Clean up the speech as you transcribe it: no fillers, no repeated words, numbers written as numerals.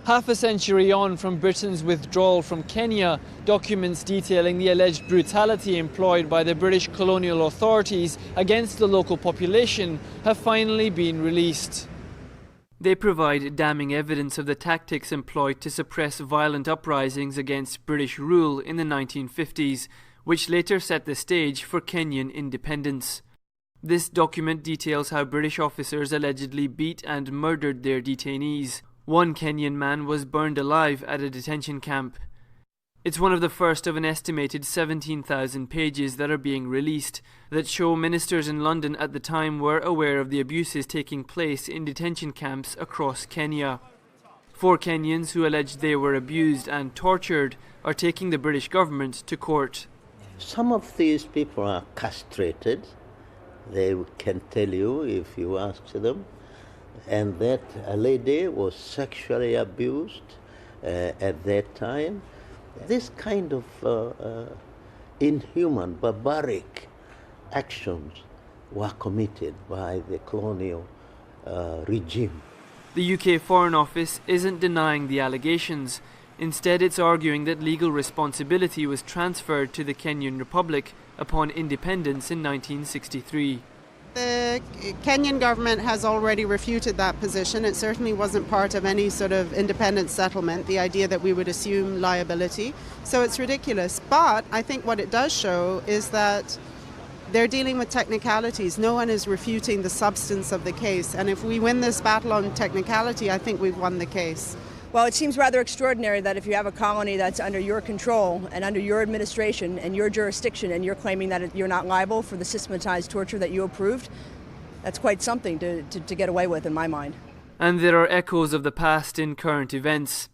Half a century on from Britain's withdrawal from Kenya, documents detailing the alleged brutality employed by the British colonial authorities against the local population have finally been released. They provide damning evidence of the tactics employed to suppress violent uprisings against British rule in the 1950s, which later set the stage for Kenyan independence. This document details how British officers allegedly beat and murdered their detainees. One Kenyan man was burned alive at a detention camp. It's one of the first of an estimated 17,000 pages that are being released that show ministers in London at the time were aware of the abuses taking place in detention camps across Kenya. 4 Kenyans who alleged they were abused and tortured are taking the British government to court. Some of these people are castrated. They can tell you if you ask them. And that a lady was sexually abused at that time. This kind of inhuman, barbaric actions were committed by the colonial regime. The UK Foreign Office isn't denying the allegations. Instead, it's arguing that legal responsibility was transferred to the Kenyan Republic upon independence in 1963. The Kenyan government has already refuted that position. It certainly wasn't part of any sort of independent settlement, the idea that we would assume liability. So it's ridiculous. But I think what it does show is that they're dealing with technicalities. No one is refuting the substance of the case. And if we win this battle on technicality, I think we've won the case. Well, it seems rather extraordinary that if you have a colony that's under your control and under your administration and your jurisdiction and you're claiming that you're not liable for the systematized torture that you approved, that's quite something to get away with in my mind. And there are echoes of the past in current events.